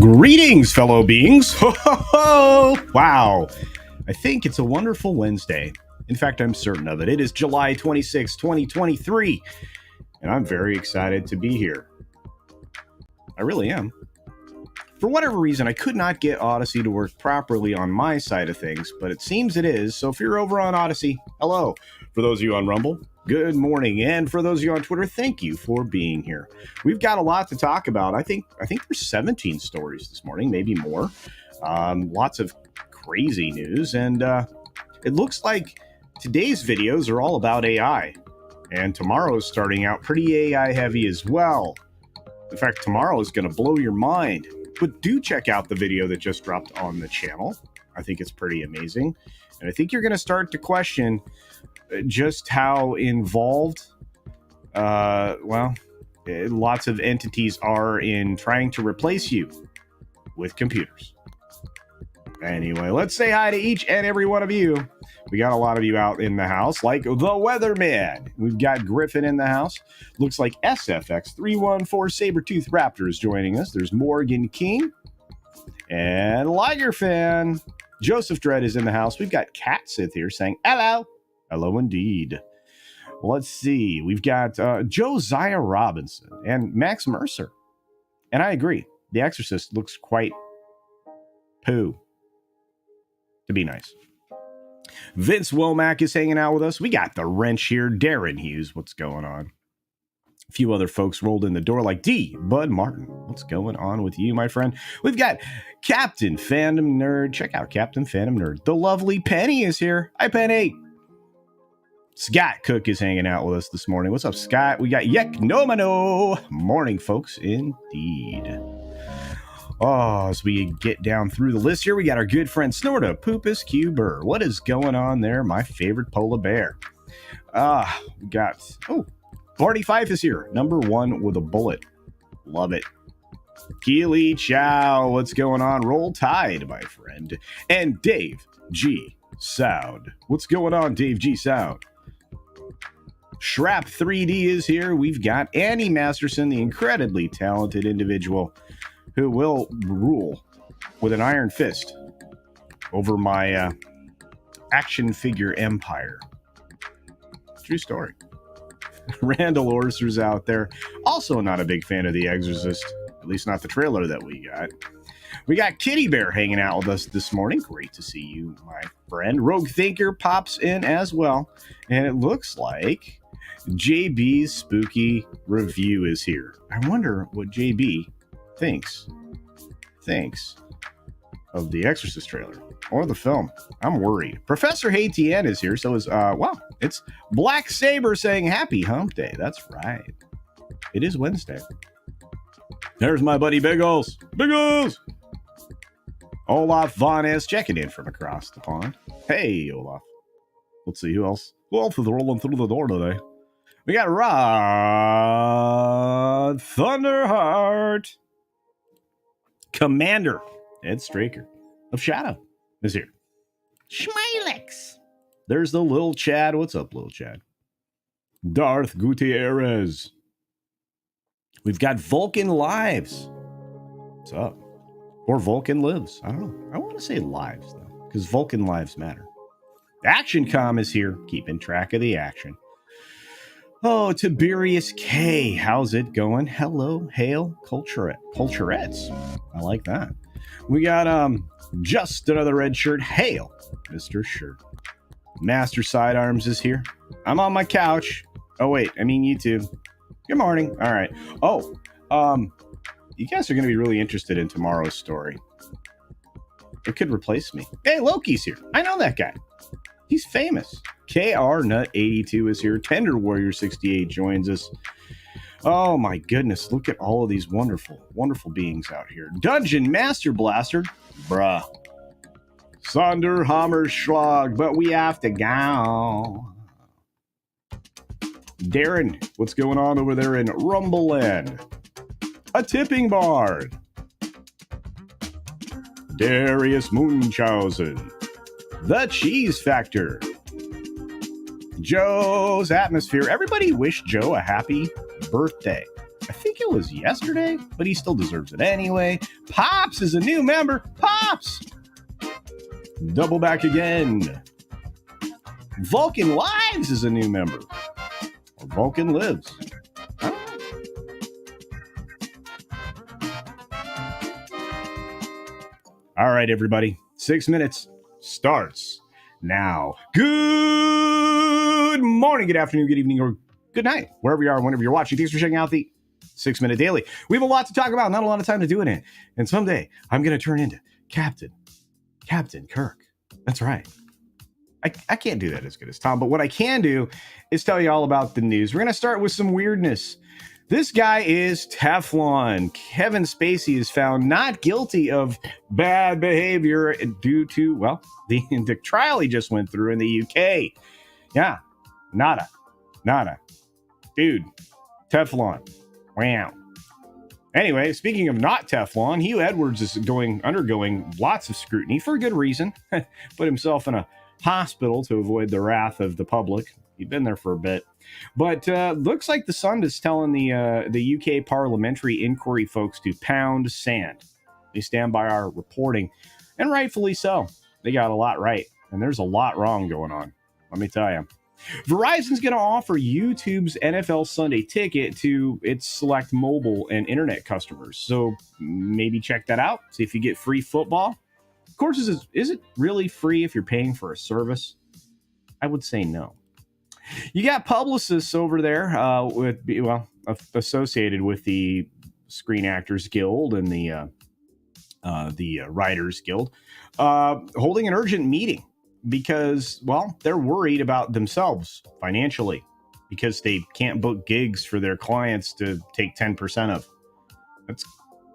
Greetings, fellow beings. Ho, ho, ho. Wow. I think it's a wonderful Wednesday. In fact, I'm certain of it. It is July 26, 2023, and I'm very excited to be here. I really am. For whatever reason, I could not get Odysee to work properly on my side of things, but it seems it is. So if you're over on Odysee, hello. For those of you on Rumble, good morning. And for those of you on Twitter, thank you for being here. We've got a lot to talk about. I think there's 17 stories this morning, maybe more. Lots of crazy news. And it looks like today's videos are all about AI. And tomorrow's starting out pretty AI heavy as well. In fact, tomorrow is going to blow your mind. But do check out the video that just dropped on the channel. I think it's pretty amazing. And I think you're going to start to question just how involved, lots of entities are in trying to replace you with computers. Anyway, let's say hi to each and every one of you. We got a lot of you out in the house, like the Weatherman. We've got Griffin in the house. Looks like SFX314 Sabertooth Raptor is joining us. There's Morgan King and Liger Fan. Joseph Dredd is in the house. We've got Cat Sith here saying hello. Hello indeed. Let's see. We've got Josiah Robinson and Max Mercer. And I agree. The Exorcist looks quite poo, to be nice. Vince Womack is hanging out with us. We got the wrench here. Darren Hughes, what's going on? A few other folks rolled in the door like Bud Martin. What's going on with you, my friend? We've got Captain Fandom Nerd. Check out Captain Fandom Nerd. The lovely Penny is here. Hi, Penny. Scott Cook is hanging out with us this morning. What's up, Scott? We got Yeknomano. Morning, folks. Indeed. Oh, as we get down through the list here, we got our good friend Snorta Poopus Cuber. What is going on there? My favorite polar bear. We got, Barty Fife is here. Number one with a bullet. Love it. Keely Chow. What's going on? Roll Tide, my friend. And Dave G. Sound. What's going on, Dave G. Sound? Shrap 3D is here. We've got Annie Masterson, the incredibly talented individual who will rule with an iron fist over my action figure empire. True story. Randall Orser's out there. Also not a big fan of The Exorcist. At least not the trailer that we got. We got Kitty Bear hanging out with us this morning. Great to see you, my friend. Rogue Thinker pops in as well. And it looks like JB's spooky review is here. I wonder what JB thinks of the Exorcist trailer or the film. I'm worried. Professor Haitian is here. So is it's Black Saber saying happy hump day. That's right. It is Wednesday. There's my buddy Biggles. Olaf Von S checking in from across the pond. Hey, Olaf. Let's see who else. Who else is rolling through the door today? We got Rod Thunderheart. Commander Ed Straker of Shadow is here. Schmilex. There's the Lil Chad. What's up, Lil Chad? Darth Gutierrez. We've got Vulcan Lives. What's up? Or Vulcan Lives. I don't know. I want to say lives, though, because Vulcan lives matter. Action Com is here, keeping track of the action. Oh, Tiberius K. How's it going? Hello, hail, culturettes. I like that. We got just another red shirt. Hail, Mr. Shirt. Master Sidearms is here. I'm on my couch. Oh, wait, I mean YouTube. Good morning. All right. Oh, you guys are going to be really interested in tomorrow's story. It could replace me. Hey, Loki's here. I know that guy. He's famous. KR Nut 82 is here. Tender Warrior 68 joins us. Oh my goodness, look at all of these wonderful, wonderful beings out here. Dungeon Master Blaster. Bruh. Sonder Hammerschlag, but we have to go. Darren, what's going on over there in Rumbleland? A Tipping Bard. Darius Munchausen. The Cheese Factor. Joe's Atmosphere. Everybody wish Joe a happy birthday. I think it was yesterday, but he still deserves it anyway. Pops is a new member. Pops! Double back again. Vulcan Lives is a new member. Or Vulcan Lives. All right, everybody. 6 minutes starts now. Good morning, good afternoon, good evening, or good night, wherever you are, whenever you're watching. Thanks for checking out the 6 Minute Daily. We have a lot to talk about, not a lot of time to do it in. And someday I'm going to turn into Captain Kirk. That's right. I can't do that as good as Tom, but what I can do is tell you all about the news. We're going to start with some weirdness. This guy is Teflon. Kevin Spacey is found not guilty of bad behavior due to, well, the trial he just went through in the UK. Yeah, nada. Dude, Teflon. Wow. Anyway, speaking of not Teflon, Hugh Edwards is undergoing lots of scrutiny for a good reason. Put himself in a hospital to avoid the wrath of the public. He'd been there for a bit. But looks like the Sun is telling the UK Parliamentary inquiry folks to pound sand. They stand by our reporting, and rightfully so. They got a lot right, and there's a lot wrong going on. Let me tell you. Verizon's going to offer YouTube's NFL Sunday Ticket to its select mobile and internet customers. So maybe check that out. See if you get free football. Of course, is it really free if you're paying for a service? I would say no. You got Publicists over there associated with the Screen Actors Guild and the Writers Guild, holding an urgent meeting because, well, they're worried about themselves financially because they can't book gigs for their clients to take 10% of. That's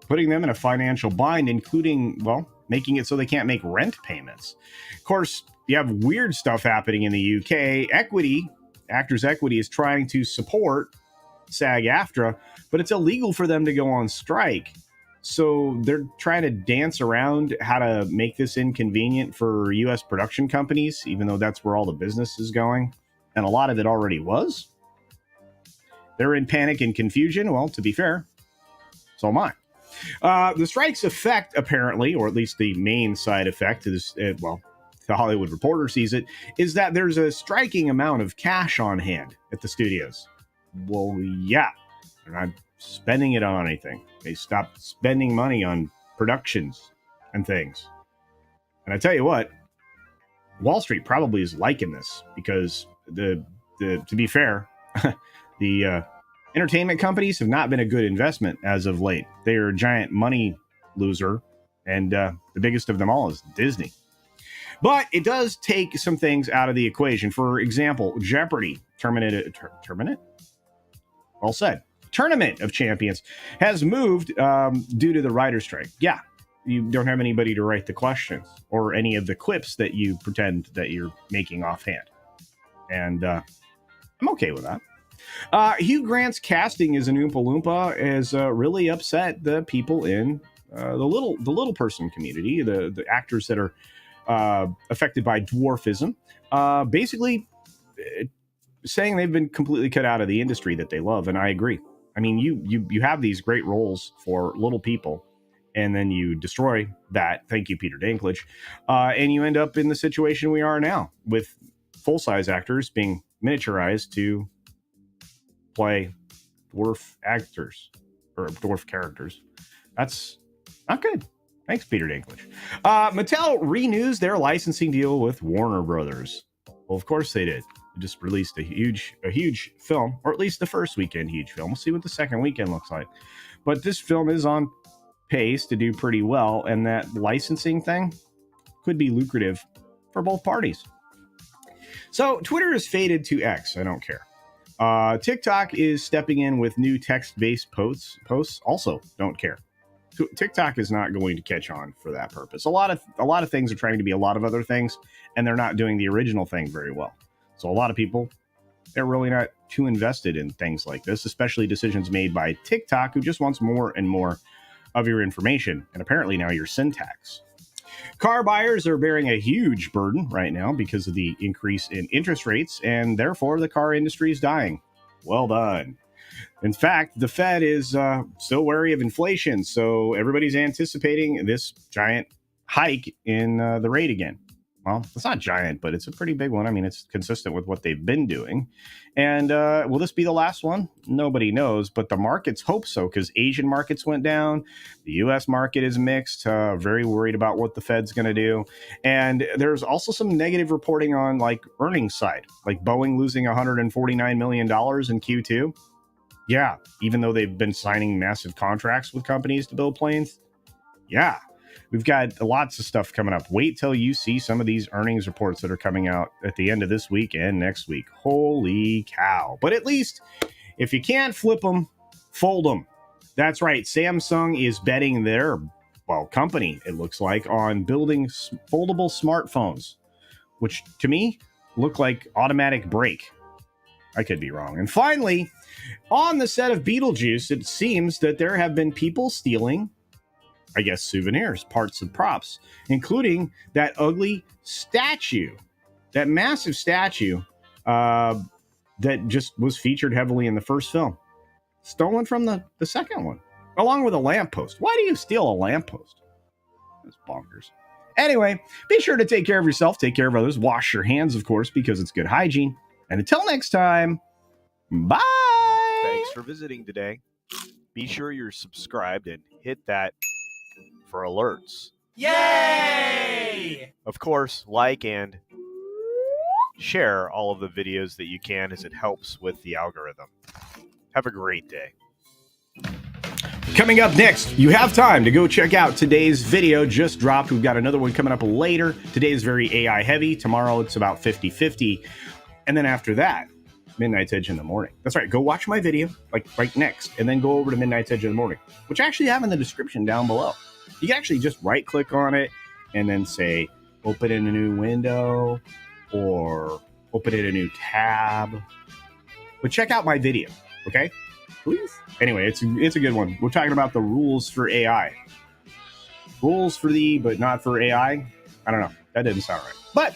putting them in a financial bind, including, well, making it so they can't make rent payments. Of course, you have weird stuff happening in the UK. Actors Equity is trying to support SAG-AFTRA, but it's illegal for them to go on strike. So they're trying to dance around how to make this inconvenient for U.S. production companies, even though that's where all the business is going. And a lot of it already was. They're in panic and confusion. Well, to be fair, so am I. The strike's effect, apparently, or at least the main side effect is, the Hollywood Reporter sees it, is that there's a striking amount of cash on hand at the studios. Well, yeah, they're not spending it on anything. They stopped spending money on productions and things. And I tell you what, Wall Street probably is liking this because to be fair, the entertainment companies have not been a good investment as of late. They are a giant money loser, and the biggest of them all is Disney. But it does take some things out of the equation. For example, Jeopardy, Tournament of Champions, has moved due to the writer's strike. Yeah, you don't have anybody to write the questions or any of the clips that you pretend that you're making offhand. And I'm okay with that. Hugh Grant's casting as an Oompa Loompa has really upset the people in the little person community, the actors that are affected by dwarfism, basically saying they've been completely cut out of the industry that they love. And I agree. I mean, you have these great roles for little people, and then you destroy that. Thank you, Peter Dinklage. And you end up in the situation we are now with full-size actors being miniaturized to play dwarf actors or dwarf characters. That's not good. Thanks, Peter Dinklage. Mattel renews their licensing deal with Warner Brothers. Well, of course they did. They just released a huge film, or at least the first weekend huge film. We'll see what the second weekend looks like. But this film is on pace to do pretty well, and that licensing thing could be lucrative for both parties. So Twitter is faded to X. I don't care. TikTok is stepping in with new text-based posts. Also don't care. TikTok is not going to catch on for that purpose. A lot of things are trying to be a lot of other things, and they're not doing the original thing very well. So a lot of people, they're really not too invested in things like this, especially decisions made by TikTok, who just wants more and more of your information, and apparently now your syntax. Car buyers are bearing a huge burden right now because of the increase in interest rates, and therefore the car industry is dying. Well done. In fact, the Fed is still wary of inflation, so everybody's anticipating this giant hike in the rate again. Well, it's not giant, but it's a pretty big one. I mean, it's consistent with what they've been doing. And will this be the last one? Nobody knows, but the markets hope so, because Asian markets went down. The U.S. market is mixed, very worried about what the Fed's going to do. And there's also some negative reporting on like earnings side, like Boeing losing $149 million in Q2. Yeah, even though they've been signing massive contracts with companies to build planes. Yeah, we've got lots of stuff coming up. Wait till you see some of these earnings reports that are coming out at the end of this week and next week. Holy cow. But at least if you can't flip them, fold them. That's right. Samsung is betting their, company, it looks like, on building foldable smartphones, which to me look like automatic brake. I could be wrong. And finally, on the set of Beetlejuice, it seems that there have been people stealing, I guess, souvenirs, parts and props, including that ugly statue, that massive statue that just was featured heavily in the first film. Stolen from the second one, along with a lamppost. Why do you steal a lamppost? That's bonkers. Anyway, be sure to take care of yourself, take care of others, wash your hands, of course, because it's good hygiene. And until next time, bye! Thanks for visiting today. Be sure you're subscribed and hit that for alerts. Yay! Of course, like and share all of the videos that you can, as it helps with the algorithm. Have a great day. Coming up next, you have time to go check out today's video just dropped. We've got another one coming up later. Today is very AI heavy. Tomorrow it's about 50-50. And then after that, Midnight's Edge in the morning. That's right. Go watch my video, like right next, and then go over to Midnight's Edge in the morning, which I actually have in the description down below. You can actually just right click on it and then say, open in a new window or open in a new tab. But check out my video, okay? Please. Anyway, it's a good one. We're talking about the rules for AI. Rules for thee, but not for AI. I don't know. That didn't sound right. But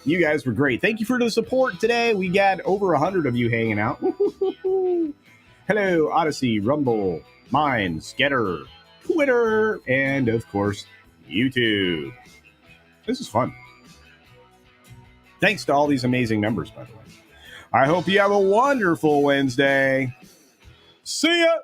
you guys were great. Thank you for the support today. We got over 100 of you hanging out. Hello, Odysee, Rumble, Minds, Getter, Twitter, and of course, YouTube. This is fun. Thanks to all these amazing members, by the way. I hope you have a wonderful Wednesday. See ya!